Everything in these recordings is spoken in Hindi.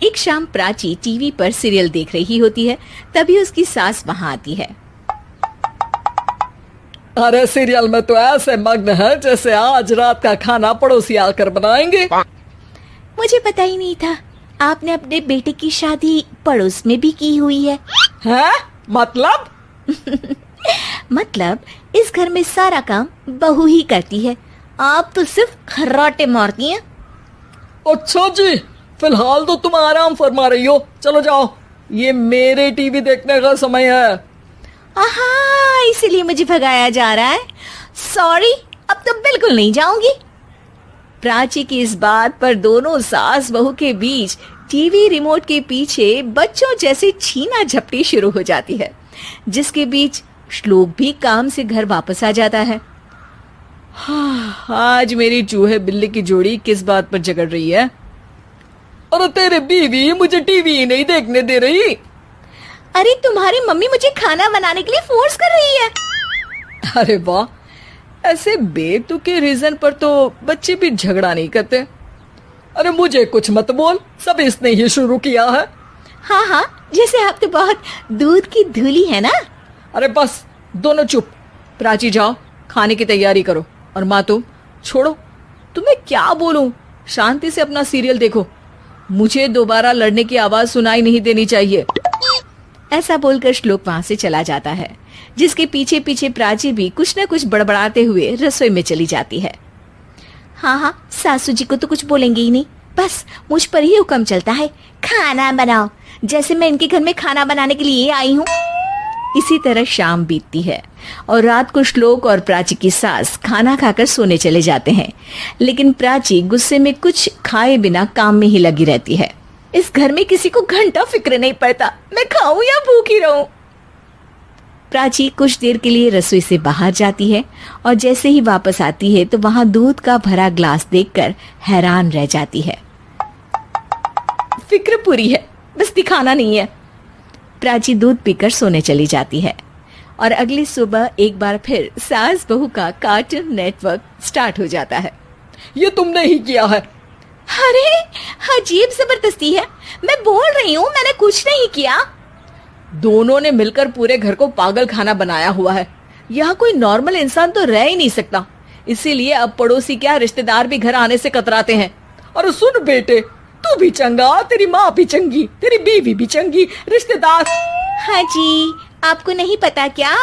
एक शाम प्राची टीवी पर सीरियल देख रही होती है। तभी उसकी सास वहां आती है। अरे सीरियल में तो ऐसे मग्न है जैसे आज रात का खाना पड़ोसी आकर बनाएंगे। मुझे पता ही नहीं था आपने अपने बेटे की शादी पड़ोस में भी की हुई है। हैं? मतलब? मतलब इस घर में सारा काम बहू ही करती है, आप तो सिर्फ खर्राटे मारती हैं। अच्छा जी, फिलहाल तो तुम आराम फरमा रही हो, चलो जाओ, ये मेरे टीवी देखने का समय है। आहा, इसीलिए मुझे भगाया जा रहा है। सॉरी, अब तो बिल्कुल नहीं जाऊंगी। प्राची की इस बात पर दोनों सास बहू के बीच टीवी रिमोट के पीछे बच्चों जैसे छीना झपटी शुरू हो जाती है, जिसके बीच श्लोक भी काम से घर वापस आ जाता है। आज मेरी चूहे बिल्ली की जोड़ी किस बात पर झगड़ रही है? अरे तेरे बीवी मुझे टीवी नहीं देखने दे रही। अरे तुम्हारी मम्मी मुझे खाना बनाने के लिए फोर्स कर रही है। अरे वाह, ऐसे बेतुके रीजन पर तो बच्चे भी झगड़ा नहीं करते। अरे मुझे कुछ मत बोल, सब इसने ही शुरू किया है। हाँ हाँ, जैसे आप तो बहुत दूध की धूली है ना। अरे बस, दोनों चुप। प्राची जाओ, खाने की तैयारी करो। और माँ तुम छोड़ो, तुम्हें क्या बोलूं, शांति से अपना सीरियल देखो, मुझे दोबारा लड़ने की आवाज सुनाई नहीं देनी चाहिए। ऐसा बोलकर श्लोक वहां से चला जाता है, जिसके पीछे पीछे प्राची भी कुछ न कुछ बड़बड़ाते हुए रसोई में चली जाती है। हाँ हाँ, सासू जी को तो कुछ बोलेंगे ही नहीं, बस मुझ पर ही हुक्म चलता है, खाना बनाओ, जैसे मैं इनके घर में खाना बनाने के लिए आई हूँ। इसी तरह शाम बीतती है और रात को श्लोक और प्राची की सास खाना खाकर सोने चले जाते हैं, लेकिन प्राची गुस्से में कुछ खाए बिना काम में ही लगी रहती है। इस घर में किसी को घंटा फिक्र नहीं पड़ता, मैं खाऊं या भूखी रहूं। प्राची कुछ देर के लिए रसोई से बाहर जाती है और जैसे ही वापस आती है तो वहां दूध का भरा ग्लास देखकर हैरान रह जाती है। फिक्र पूरी है, बस दिखाना नहीं है। प्राची दूध पीकर सोने चली जाती है और अगली सुबह एक बार फिर सास बहू का कार्टून नेटवर्क स्टार्ट हो जाता है। ये तुमने ही किया है। अरे अजीब जबरदस्ती है, मैं बोल रही हूँ मैंने कुछ नहीं किया। दोनों ने मिलकर पूरे घर को पागल खाना बनाया हुआ है। यहाँ कोई नॉर्मल इंसान तो रह ही नहीं सकता, इसीलिए अब पड़ोसी क्या रिश्तेदार भी घर आने से कतराते हैं। और सुन बेटे, तू भी चंगा, तेरी माँ भी चंगी, तेरी बीवी भी चंगी, रिश्तेदार। हाँ जी, आपको नहीं पता क्या,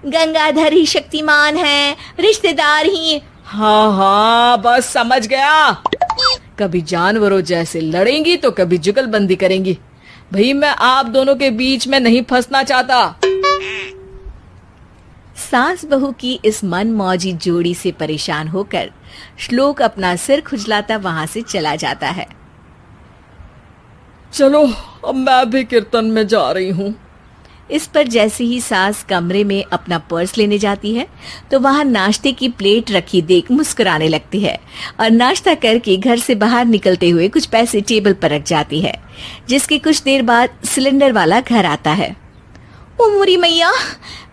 गंगाधर ही शक्तिमान है, रिश्तेदार ही। हाँ हाँ, बस समझ गया। कभी जानवरों जैसे लड़ेंगी तो कभी जुगलबंदी करेंगी। भाई मैं आप दोनों के बीच में नहीं फंसना चाहता। सास बहू की इस मनमौजी जोड़ी से परेशान होकर श्लोक अपना सिर खुजलाता वहां से चला जाता है। चलो अब मैं भी कीर्तन में जा रही हूँ। इस पर जैसे ही सास कमरे में अपना पर्स लेने जाती है तो वहां नाश्ते की प्लेट रखी देख मुस्कुराने लगती है और नाश्ता करके घर से बाहर निकलते हुए कुछ पैसे टेबल पर रख जाती है, जिसके कुछ देर बाद सिलेंडर वाला घर आता है। ओ मोरी मैया,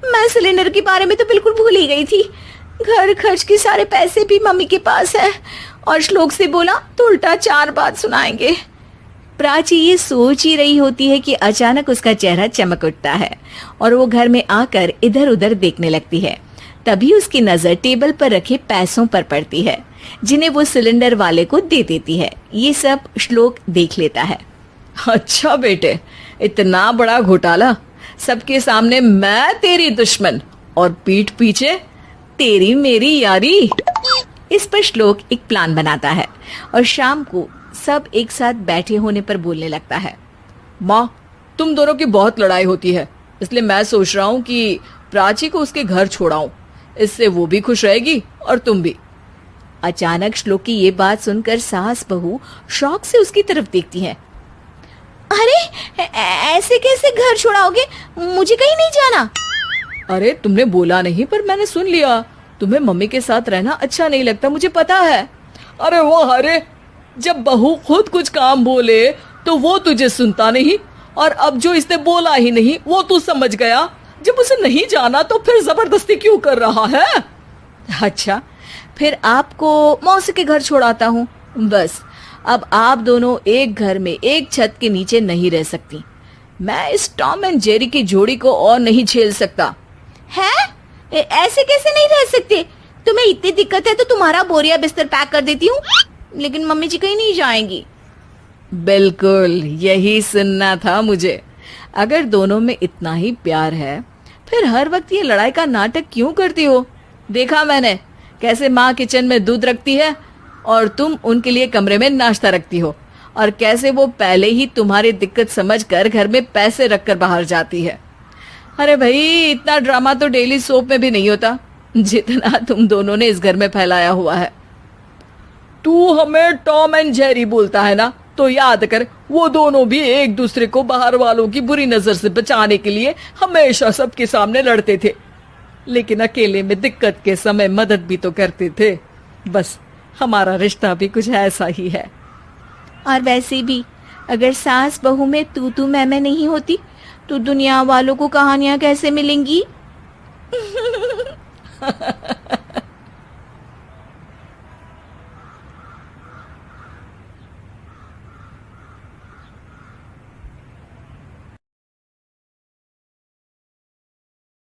मैं सिलेंडर के बारे में तो बिल्कुल भूल ही गई थी। घर खर्च के सारे पैसे भी मम्मी के पास है और श्लोक से बोला तो उल्टा 4 बात सुनाएंगे। प्राची ये सोच ही रही होती है कि अचानक उसका चेहरा चमक उठता है और वो घर में आकर इधर उधर देखने लगती है। तभी उसकी नजर टेबल पर रखे पैसों पर पड़ती है, जिन्हें वो सिलेंडर वाले को दे देती है। ये सब श्लोक देख लेता है। अच्छा बेटे, इतना बड़ा घोटाला, सबके सामने मैं तेरी दुश्मन और पीठ पीछे तेरी मेरी यारी। इस पर श्लोक एक प्लान बनाता है और शाम को सब एक साथ बैठे होने पर बोलने लगता है। माँ, तुम दोनों की बहुत लड़ाई होती है, इसलिए मैं सोच रहा हूँ कि प्राची को उसके घर छोड़ाऊं, इससे वो भी खुश रहेगी और तुम भी। अचानक श्लोक की ये बात सुनकर सास बहू शौक से उसकी तरफ देखती हैं। अरे ऐसे कैसे घर छोड़ाओगे, मुझे कहीं नहीं जाना। अरे तुमने बोला नहीं पर मैंने सुन लिया, तुम्हें मम्मी के साथ रहना अच्छा नहीं लगता, मुझे पता है। अरे वो अरे, जब बहू खुद कुछ काम बोले तो वो तुझे सुनता नहीं, और अब जो इसने बोला ही नहीं वो तू समझ गया। जब उसे नहीं जाना तो फिर जबरदस्ती क्यों कर रहा है? अच्छा, फिर आपको मौसी के घर छोड़ाता हूँ, बस अब आप दोनों एक घर में एक छत के नीचे नहीं रह सकती। मैं इस टॉम एंड जेरी की जोड़ी को और नहीं झेल सकता। है? ऐसे कैसे नहीं रह सकते? तुम्हें इतनी दिक्कत है तो तुम्हारा बोरिया बिस्तर पैक कर देती हूँ, लेकिन मम्मी जी कहीं नहीं जाएंगी। बिल्कुल यही सुनना था मुझे। अगर दोनों में इतना ही प्यार है फिर हर वक्त ये लड़ाई का नाटक क्यों करती हो? देखा मैंने कैसे माँ किचन में दूध रखती है और तुम उनके लिए कमरे में नाश्ता रखती हो, और कैसे वो पहले ही तुम्हारी दिक्कत समझकर घर में पैसे रखकर बाहर जाती है। अरे भाई, इतना ड्रामा तो डेली सोप में भी नहीं होता जितना तुम दोनों ने इस घर में फैलाया हुआ है। तू हमें टॉम एंड जेरी बोलता है ना, तो याद कर वो दोनों भी एक दूसरे को बाहर वालों की बुरी नजर से बचाने के लिए हमेशा सबके सामने लड़ते थे, लेकिन अकेले में दिक्कत के समय मदद भी तो करते थे। बस हमारा रिश्ता भी कुछ ऐसा ही है। और वैसे भी अगर सास बहू में तू मैं नहीं होती तो दुनिया वालों को कहानियां कैसे मिलेंगी?